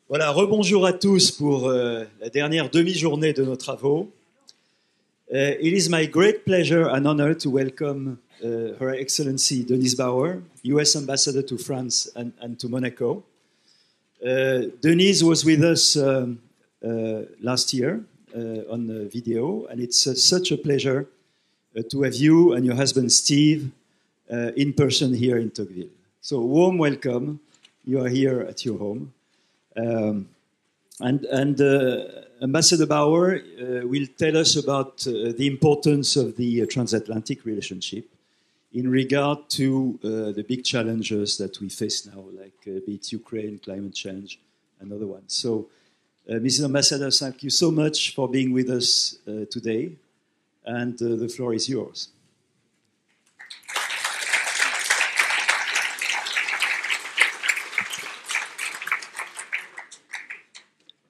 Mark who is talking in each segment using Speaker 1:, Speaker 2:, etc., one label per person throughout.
Speaker 1: Voilà, rebonjour à tous pour la dernière demi-journée de nos travaux. It is my great pleasure and honor to welcome Her Excellency Denise Bauer, US Ambassador to France and to Monaco. Denise was with us last year on video, and it's such a pleasure to have you and your husband Steve in person here in Tocqueville. So warm welcome. You are here at your home. Ambassador Bauer will tell us about the importance of the transatlantic relationship in regard to the big challenges that we face now, like be it Ukraine, climate change, and other ones. So, Mrs. Ambassador, thank you so much for being with us today, and the floor is yours.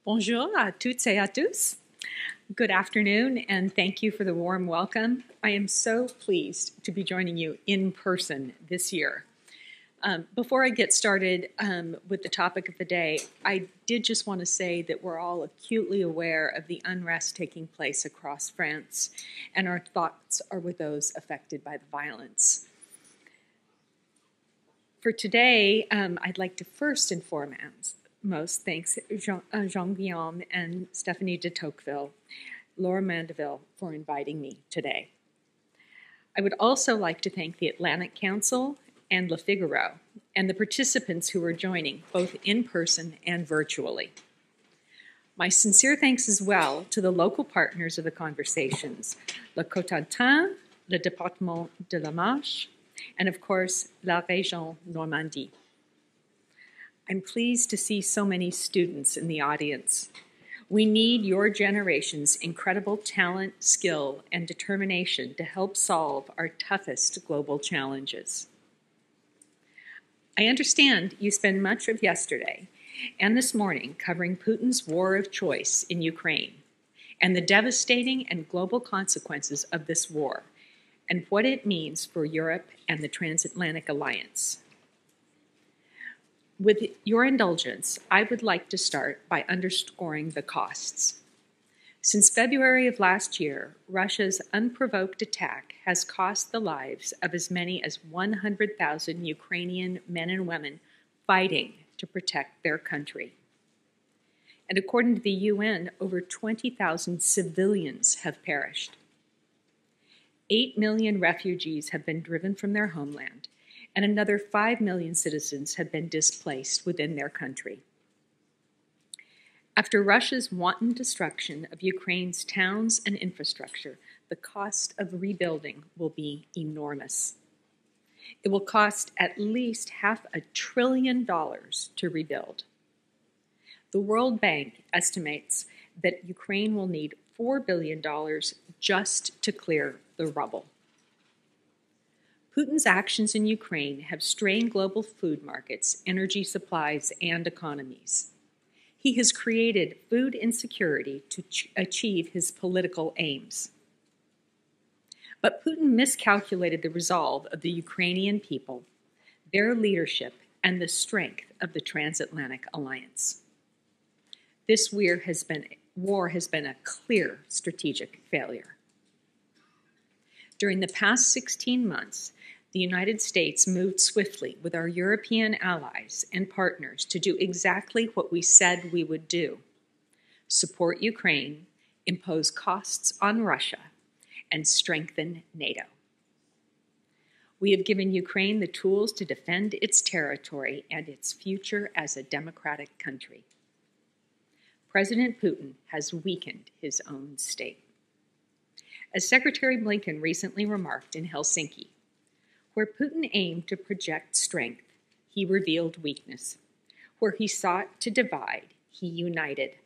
Speaker 2: Bonjour à toutes et à tous. Good afternoon, and thank you for the warm welcome. I am so pleased to be joining you in person this year. Before I get started with the topic of the day, I did just want to say that we're all acutely aware of the unrest taking place across France, and our thoughts are with those affected by the violence. For today, I'd like to first and foremost thanks Jean-Guillaume and Stephanie de Tocqueville, Laura Mandeville for inviting me today. I would also like to thank the Atlantic Council and Le Figaro and the participants who are joining both in person and virtually. My sincere thanks as well to the local partners of the conversations, Le Cotentin, le Département de la Manche, and of course, La Région Normandie. I'm pleased to see so many students in the audience. We need your generation's incredible talent, skill, and determination to help solve our toughest global challenges. I understand you spent much of yesterday and this morning covering Putin's war of choice in Ukraine and the devastating and global consequences of this war and what it means for Europe and the transatlantic alliance. With your indulgence, I would like to start by underscoring the costs. Since February of last year, Russia's unprovoked attack has cost the lives of as many as 100,000 Ukrainian men and women fighting to protect their country. And according to the UN, over 20,000 civilians have perished. 8 million refugees have been driven from their homeland, and another 5 million citizens have been displaced within their country. After Russia's wanton destruction of Ukraine's towns and infrastructure, the cost of rebuilding will be enormous. It will cost at least $500 billion to rebuild. The World Bank estimates that Ukraine will need $4 billion just to clear the rubble. Putin's actions in Ukraine have strained global food markets, energy supplies, and economies. He has created food insecurity to achieve his political aims. But Putin miscalculated the resolve of the Ukrainian people, their leadership, and the strength of the transatlantic alliance. This war has been a clear strategic failure. During the past 16 months, the United States moved swiftly with our European allies and partners to do exactly what we said we would do: support Ukraine, impose costs on Russia, and strengthen NATO. We have given Ukraine the tools to defend its territory and its future as a democratic country. President Putin has weakened his own state. As Secretary Blinken recently remarked in Helsinki, where Putin aimed to project strength, he revealed weakness. Where he sought to divide, he united.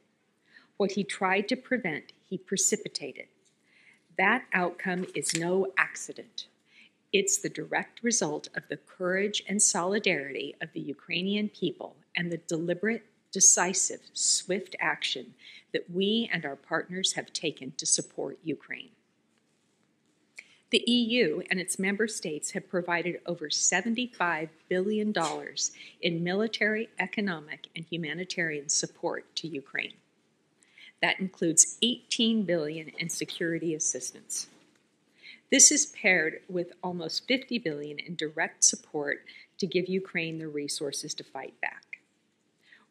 Speaker 2: What he tried to prevent, he precipitated. That outcome is no accident. It's the direct result of the courage and solidarity of the Ukrainian people and the deliberate, decisive, swift action that we and our partners have taken to support Ukraine. The EU and its member states have provided over $75 billion in military, economic, and humanitarian support to Ukraine. That includes $18 billion in security assistance. This is paired with almost $50 billion in direct support to give Ukraine the resources to fight back.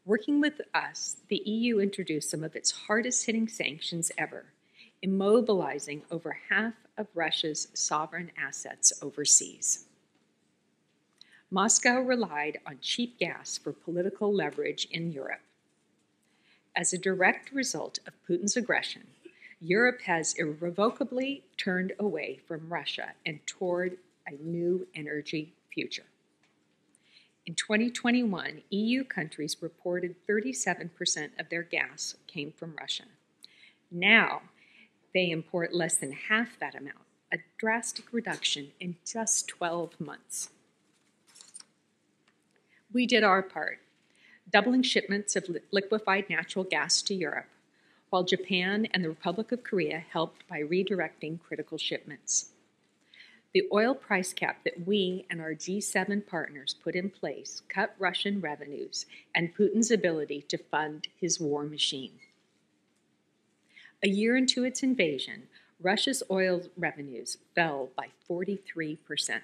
Speaker 2: Working with us, the EU introduced some of its hardest-hitting sanctions ever, immobilizing over half of Russia's sovereign assets overseas. Moscow relied on cheap gas for political leverage in Europe. As a direct result of Putin's aggression, Europe has irrevocably turned away from Russia and toward a new energy future. In 2021, EU countries reported 37% of their gas came from Russia. Now, they import less than half that amount, a drastic reduction in just 12 months. We did our part, doubling shipments of liquefied natural gas to Europe, while Japan and the Republic of Korea helped by redirecting critical shipments. The oil price cap that we and our G7 partners put in place cut Russian revenues and Putin's ability to fund his war machine. A year into its invasion, Russia's oil revenues fell by 43%.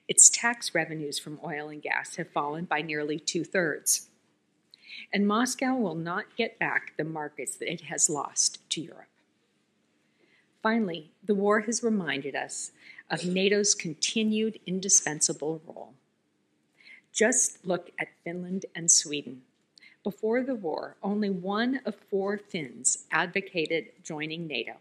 Speaker 2: Its tax revenues from oil and gas have fallen by nearly 2/3. And Moscow will not get back the markets that it has lost to Europe. Finally, the war has reminded us of NATO's continued indispensable role. Just look at Finland and Sweden. Before the war, only 1 of 4 Finns advocated joining NATO.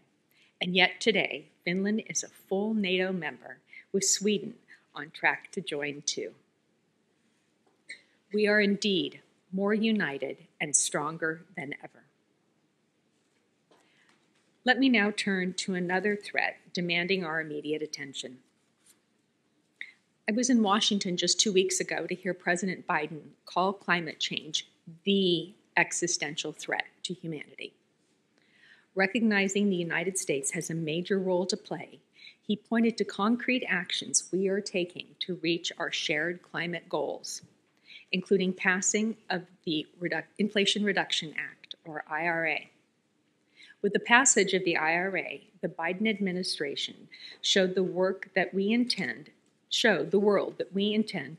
Speaker 2: And yet today, Finland is a full NATO member, with Sweden on track to join too. We are indeed more united and stronger than ever. Let me now turn to another threat demanding our immediate attention. I was in Washington just 2 weeks ago to hear President Biden call climate change the existential threat to humanity. Recognizing the United States has a major role to play, he pointed to concrete actions we are taking to reach our shared climate goals, including passing of the Inflation Reduction Act, or IRA. With the passage of the IRA, the Biden administration showed the world that we intend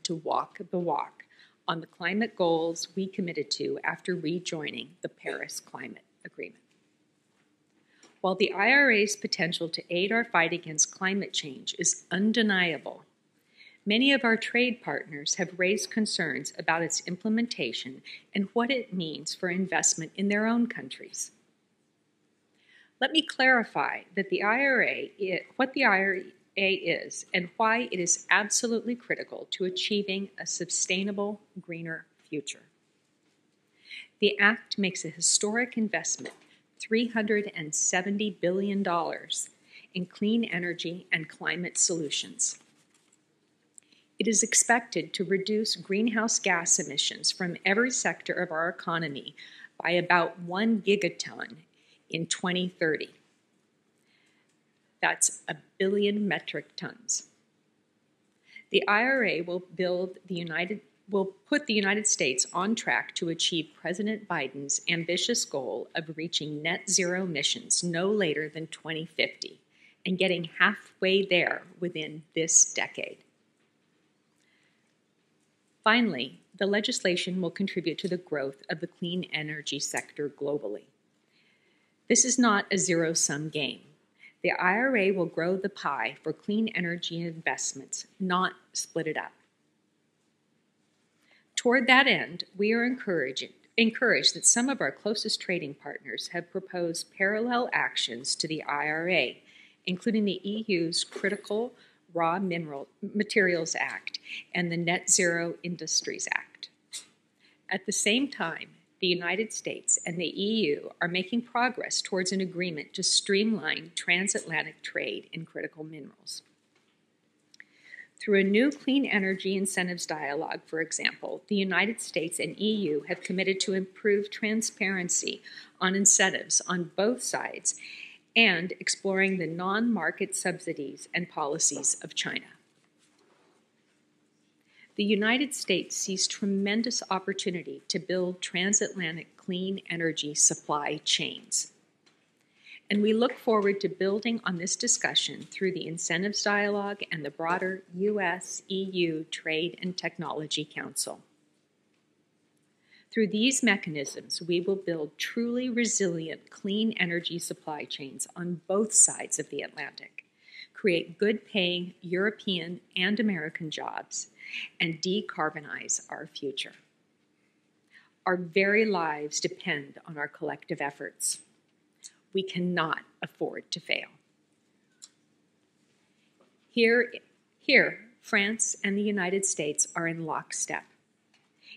Speaker 2: to walk the walk on the climate goals we committed to after rejoining the Paris Climate Agreement. While the IRA's potential to aid our fight against climate change is undeniable, many of our trade partners have raised concerns about its implementation and what it means for investment in their own countries. Let me clarify that what the IRA is and why it is absolutely critical to achieving a sustainable, greener future. The Act makes a historic investment, $370 billion, in clean energy and climate solutions. It is expected to reduce greenhouse gas emissions from every sector of our economy by about 1 gigaton in 2030. That's 1 billion metric tons. The IRA will put the United States on track to achieve President Biden's ambitious goal of reaching net zero emissions no later than 2050 and getting halfway there within this decade. Finally, the legislation will contribute to the growth of the clean energy sector globally. This is not a zero-sum game. The IRA will grow the pie for clean energy investments, not split it up. Toward that end, we are encouraged that some of our closest trading partners have proposed parallel actions to the IRA, including the EU's Critical Raw Materials Act and the Net Zero Industries Act. At the same time, the United States and the EU are making progress towards an agreement to streamline transatlantic trade in critical minerals. Through a new clean energy incentives dialogue, for example, the United States and EU have committed to improve transparency on incentives on both sides and exploring the non-market subsidies and policies of China. The United States sees tremendous opportunity to build transatlantic clean energy supply chains. And we look forward to building on this discussion through the incentives dialogue and the broader US-EU Trade and Technology Council. Through these mechanisms, we will build truly resilient clean energy supply chains on both sides of the Atlantic, create good-paying European and American jobs, and decarbonize our future. Our very lives depend on our collective efforts. We cannot afford to fail. Here, France and the United States are in lockstep.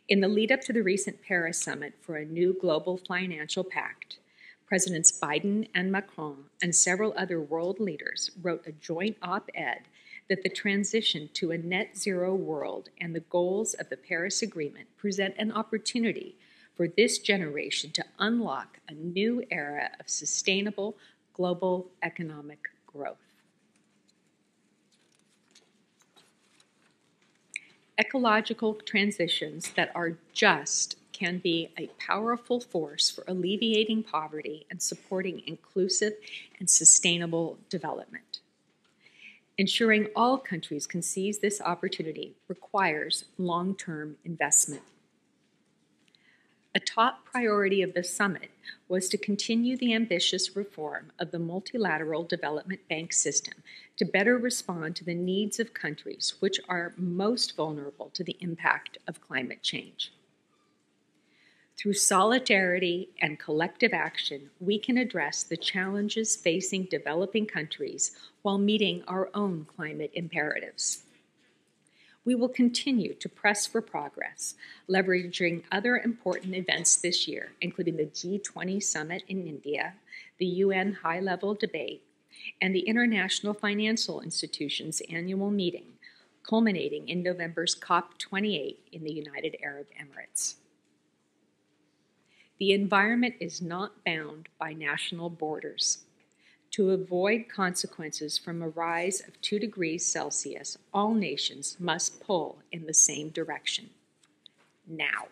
Speaker 2: In the lead up to the recent Paris summit for a new global financial pact, Presidents Biden and Macron and several other world leaders wrote a joint op-ed that the transition to a net zero world and the goals of the Paris Agreement present an opportunity for this generation to unlock a new era of sustainable global economic growth. Ecological transitions that are just can be a powerful force for alleviating poverty and supporting inclusive and sustainable development. Ensuring all countries can seize this opportunity requires long-term investment. A top priority of the summit was to continue the ambitious reform of the multilateral development bank system to better respond to the needs of countries which are most vulnerable to the impact of climate change. Through solidarity and collective action, we can address the challenges facing developing countries while meeting our own climate imperatives. We will continue to press for progress, leveraging other important events this year, including the G20 summit in India, the UN high-level debate, and the International Financial Institutions annual meeting, culminating in November's COP28 in the United Arab Emirates. The environment is not bound by national borders. To avoid consequences from a rise of 2 degrees Celsius, all nations must pull in the same direction. Now.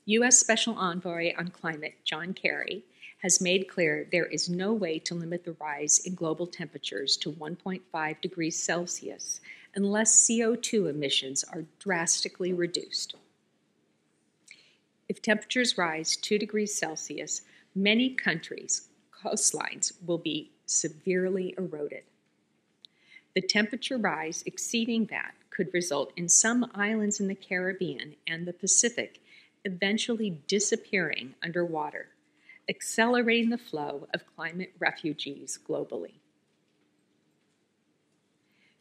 Speaker 2: U.S. Special Envoy on Climate John Kerry has made clear there is no way to limit the rise in global temperatures to 1.5 degrees Celsius unless CO2 emissions are drastically reduced. If temperatures rise 2 degrees Celsius, many countries' coastlines will be severely eroded. The temperature rise exceeding that could result in some islands in the Caribbean and the Pacific eventually disappearing underwater, accelerating the flow of climate refugees globally.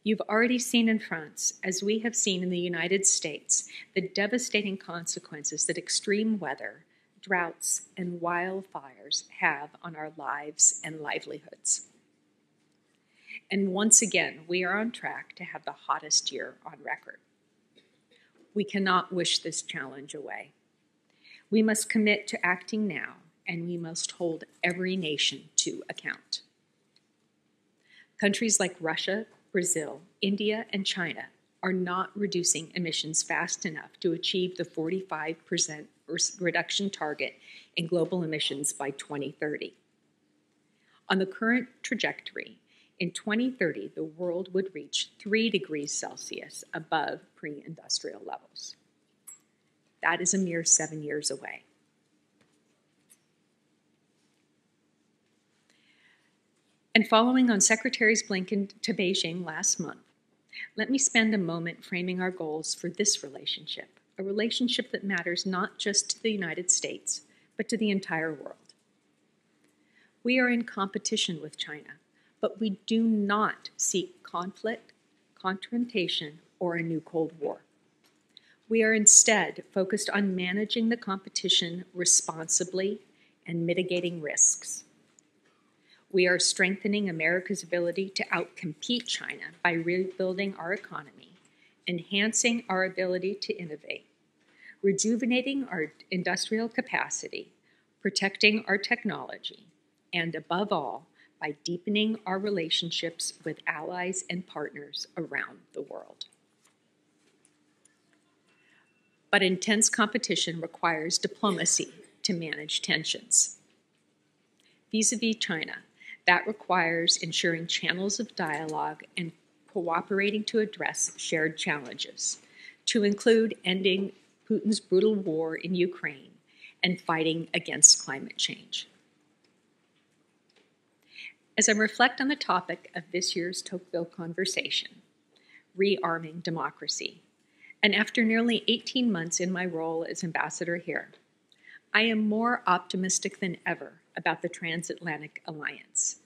Speaker 2: You've already seen in France, as we have seen in the United States, the devastating consequences that extreme weather, droughts, and wildfires have on our lives and livelihoods. And once again, we are on track to have the hottest year on record. We cannot wish this challenge away. We must commit to acting now, and we must hold every nation to account. Countries like Russia, Brazil, India, and China are not reducing emissions fast enough to achieve the 45% reduction target in global emissions by 2030. On the current trajectory, in 2030, the world would reach 3 degrees Celsius above pre-industrial levels. That is a mere 7 years away. And following on Secretaries Blinken to Beijing last month, let me spend a moment framing our goals for this relationship, a relationship that matters not just to the United States, but to the entire world. We are in competition with China, but we do not seek conflict, confrontation, or a new Cold War. We are instead focused on managing the competition responsibly and mitigating risks. We are strengthening America's ability to outcompete China by rebuilding our economy, enhancing our ability to innovate, rejuvenating our industrial capacity, protecting our technology, and above all, by deepening our relationships with allies and partners around the world. But intense competition requires diplomacy to manage tensions. Vis-a-vis China, that requires ensuring channels of dialogue and cooperating to address shared challenges, to include ending Putin's brutal war in Ukraine and fighting against climate change. As I reflect on the topic of this year's Tocqueville conversation, Rearming Democracy, and after nearly 18 months in my role as ambassador here, I am more optimistic than ever about the transatlantic alliance,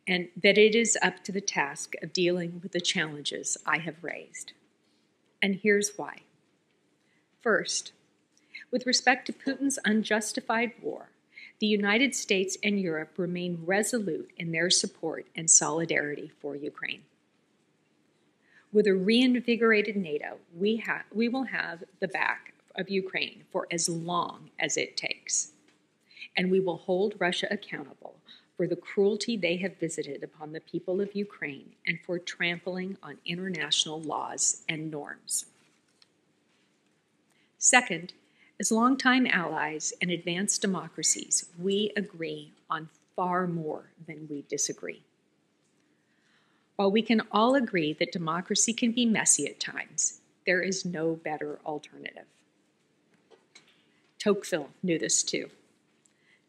Speaker 2: and that it is up to the task of dealing with the challenges I have raised. And here's why. First, with respect to Putin's unjustified war, the United States and Europe remain resolute in their support and solidarity for Ukraine. With a reinvigorated NATO, we will have the back of Ukraine for as long as it takes, and we will hold Russia accountable for the cruelty they have visited upon the people of Ukraine and for trampling on international laws and norms. Second, as longtime allies and advanced democracies, we agree on far more than we disagree. While we can all agree that democracy can be messy at times, there is no better alternative. Tocqueville knew this too.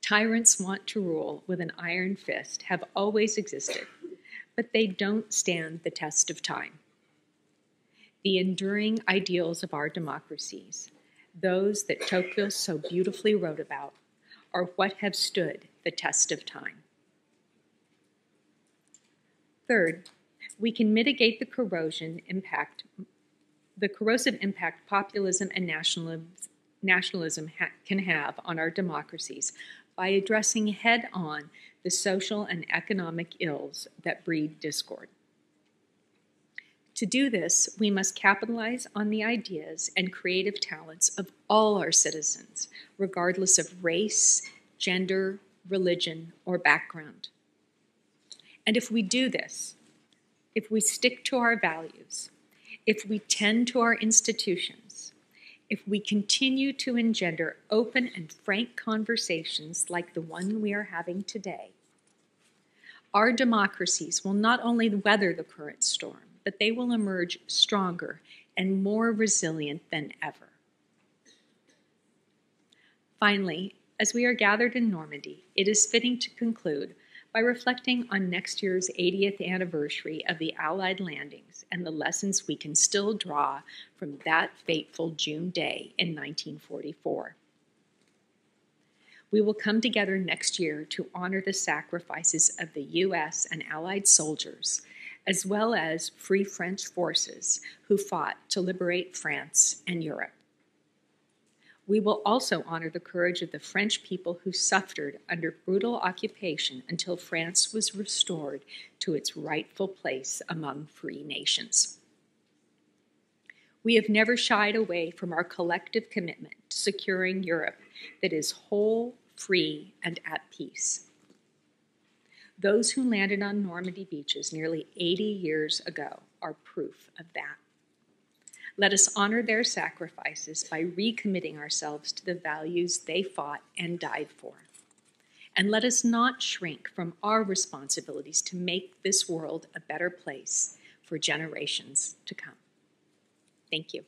Speaker 2: Tyrants want to rule with an iron fist have always existed, but they don't stand the test of time. The enduring ideals of our democracies, those that Tocqueville so beautifully wrote about, are what have stood the test of time. Third, we can mitigate the corrosive impact populism and nationalism can have on our democracies by addressing head-on the social and economic ills that breed discord. To do this, we must capitalize on the ideas and creative talents of all our citizens, regardless of race, gender, religion, or background. And if we do this, if we stick to our values, if we tend to our institutions, if we continue to engender open and frank conversations like the one we are having today, our democracies will not only weather the current storm, but they will emerge stronger and more resilient than ever. Finally, as we are gathered in Normandy, it is fitting to conclude by reflecting on next year's 80th anniversary of the Allied landings and the lessons we can still draw from that fateful June day in 1944. We will come together next year to honor the sacrifices of the U.S. and Allied soldiers, as well as Free French forces who fought to liberate France and Europe. We will also honor the courage of the French people who suffered under brutal occupation until France was restored to its rightful place among free nations. We have never shied away from our collective commitment to securing Europe that is whole, free, and at peace. Those who landed on Normandy beaches nearly 80 years ago are proof of that. Let us honor their sacrifices by recommitting ourselves to the values they fought and died for. And let us not shrink from our responsibilities to make this world a better place for generations to come. Thank you.